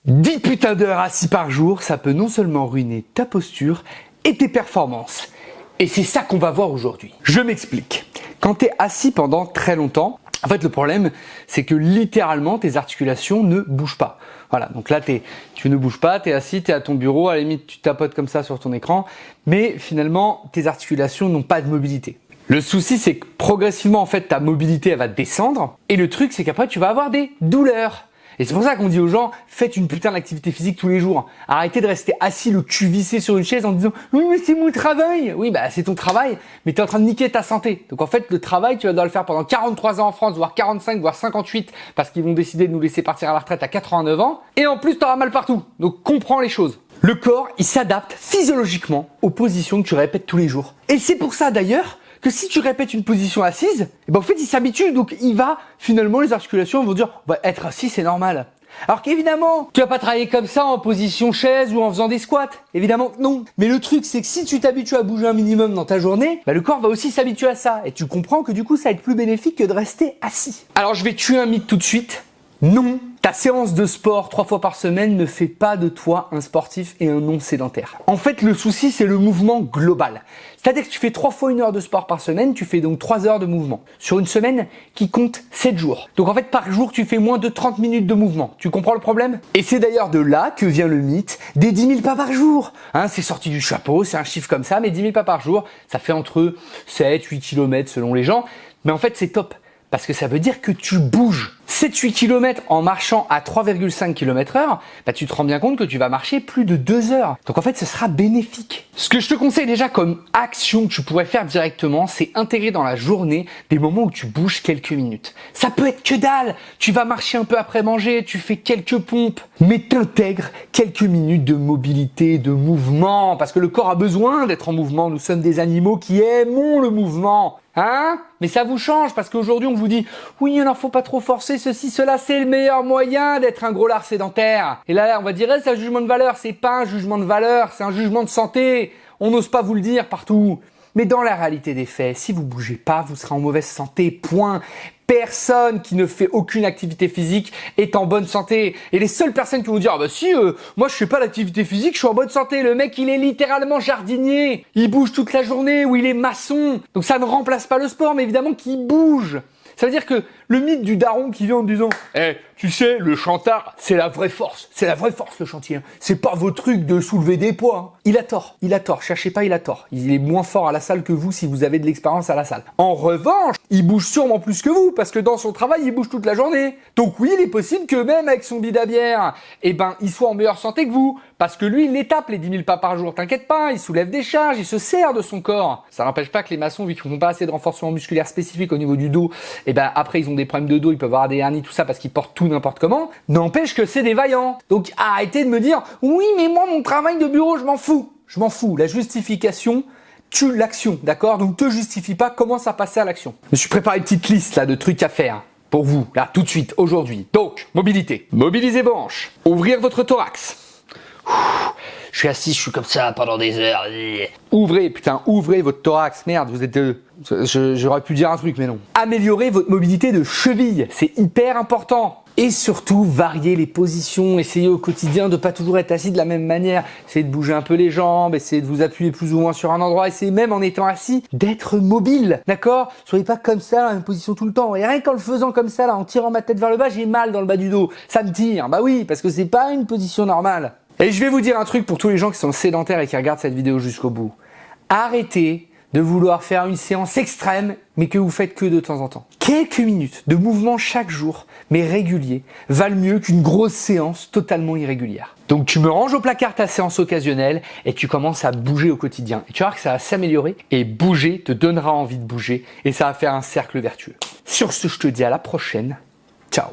10 putains d'heures assis par jour, ça peut non seulement ruiner ta posture et tes performances. Et c'est ça qu'on va voir aujourd'hui. Je m'explique. Quand tu es assis pendant très longtemps, en fait le problème c'est que littéralement tes articulations ne bougent pas. Voilà, donc là tu ne bouges pas, tu es assis, tu es à ton bureau, à la limite tu tapotes comme ça sur ton écran, mais finalement tes articulations n'ont pas de mobilité. Le souci c'est que progressivement en fait ta mobilité elle va descendre et le truc c'est qu'après tu vas avoir des douleurs. Et c'est pour ça qu'on dit aux gens, faites une putain d'activité physique tous les jours. Arrêtez de rester assis le cul vissé sur une chaise en disant « Oui mais c'est mon travail !» Oui bah c'est ton travail, mais tu es en train de niquer ta santé. Donc en fait le travail tu vas devoir le faire pendant 43 ans en France, voire 45, voire 58, parce qu'ils vont décider de nous laisser partir à la retraite à 89 ans. Et en plus tu auras mal partout. Donc comprends les choses. Le corps il s'adapte physiologiquement aux positions que tu répètes tous les jours. Et c'est pour ça d'ailleurs que si tu répètes une position assise, en fait il s'habitue, donc il va finalement, les articulations vont dire bah, être assis c'est normal. Alors qu'évidemment, tu vas pas travailler comme ça en position chaise ou en faisant des squats, évidemment que non. Mais le truc c'est que si tu t'habitues à bouger un minimum dans ta journée, bah, le corps va aussi s'habituer à ça et tu comprends que du coup ça va être plus bénéfique que de rester assis. Alors je vais tuer un mythe tout de suite. Non, ta séance de sport 3 fois par semaine ne fait pas de toi un sportif et un non sédentaire. En fait, le souci, c'est le mouvement global. C'est-à-dire que tu fais 3 fois 1 heure de sport par semaine, tu fais donc 3 heures de mouvement. Sur une semaine qui compte 7 jours. Donc en fait, par jour, tu fais moins de 30 minutes de mouvement. Tu comprends le problème? Et c'est d'ailleurs de là que vient le mythe des 10 000 pas par jour. Hein, c'est sorti du chapeau, c'est un chiffre comme ça, mais 10 000 pas par jour, ça fait entre 7-8 km selon les gens. Mais en fait, c'est top. Parce que ça veut dire que tu bouges. 7-8 km en marchant à 3,5 km/h, bah tu te rends bien compte que tu vas marcher plus de 2 heures. Donc en fait, ce sera bénéfique. Ce que je te conseille déjà comme action que tu pourrais faire directement, c'est intégrer dans la journée des moments où tu bouges quelques minutes. Ça peut être que dalle. Tu vas marcher un peu après manger, tu fais quelques pompes, mais t'intègres quelques minutes de mobilité, de mouvement, parce que le corps a besoin d'être en mouvement. Nous sommes des animaux qui aimons le mouvement. Hein? Mais ça vous change parce qu'aujourd'hui on vous dit oui alors faut pas trop forcer ceci, cela, c'est le meilleur moyen d'être un gros lard sédentaire. Et là on va dire c'est un jugement de valeur, c'est pas un jugement de valeur, c'est un jugement de santé. On n'ose pas vous le dire partout. Mais dans la réalité des faits, si vous bougez pas, vous serez en mauvaise santé, point. Personne qui ne fait aucune activité physique est en bonne santé. Et les seules personnes qui vont dire ah bah si, moi je fais pas d'activité physique, je suis en bonne santé. Le mec il est littéralement jardinier, il bouge toute la journée ou il est maçon. Donc ça ne remplace pas le sport, mais évidemment qu'il bouge. Ça veut dire que le mythe du daron qui vient en disant tu sais, le chantard, c'est la vraie force. C'est la vraie force, le chantier. C'est pas vos trucs de soulever des poids. Hein. Il a tort. Cherchez pas, il a tort. Il est moins fort à la salle que vous si vous avez de l'expérience à la salle. En revanche, il bouge sûrement plus que vous parce que dans son travail, il bouge toute la journée. Donc oui, il est possible que même avec son bide à bière, il soit en meilleure santé que vous. Parce que lui, il les tape les 10 000 pas par jour. T'inquiète pas, il soulève des charges, il se sert de son corps. Ça n'empêche pas que les maçons, vu qu'ils font pas assez de renforcement musculaire spécifique au niveau du dos, après ils ont des problèmes de dos, ils peuvent avoir des hernies, tout ça parce qu'ils portent tout n'importe comment. N'empêche que c'est des vaillants. Donc arrêtez de me dire oui mais moi mon travail de bureau je m'en fous. Je m'en fous. La justification tue l'action, d'accord? Donc te justifie pas, commence à passer à l'action. Je me suis préparé une petite liste là de trucs à faire pour vous, là tout de suite, aujourd'hui. Donc mobilité, mobilisez vos hanches, ouvrir votre thorax. Je suis assis, je suis comme ça pendant des heures. Ouvrez votre thorax. Merde, vous êtes... J'aurais pu dire un truc, mais non. Améliorez votre mobilité de cheville. C'est hyper important. Et surtout, variez les positions. Essayez au quotidien de pas toujours être assis de la même manière. Essayez de bouger un peu les jambes. Essayez de vous appuyer plus ou moins sur un endroit. Essayez même en étant assis d'être mobile. D'accord? Soyez pas comme ça, dans la même position tout le temps. Et rien qu'en le faisant comme ça, là, en tirant ma tête vers le bas, j'ai mal dans le bas du dos. Ça me tire. Bah oui, parce que c'est pas une position normale. Et je vais vous dire un truc pour tous les gens qui sont sédentaires et qui regardent cette vidéo jusqu'au bout. Arrêtez de vouloir faire une séance extrême, mais que vous faites que de temps en temps. Quelques minutes de mouvement chaque jour, mais régulier, valent mieux qu'une grosse séance totalement irrégulière. Donc tu me ranges au placard ta séance occasionnelle et tu commences à bouger au quotidien. Et tu vas voir que ça va s'améliorer et bouger te donnera envie de bouger et ça va faire un cercle vertueux. Sur ce, je te dis à la prochaine. Ciao.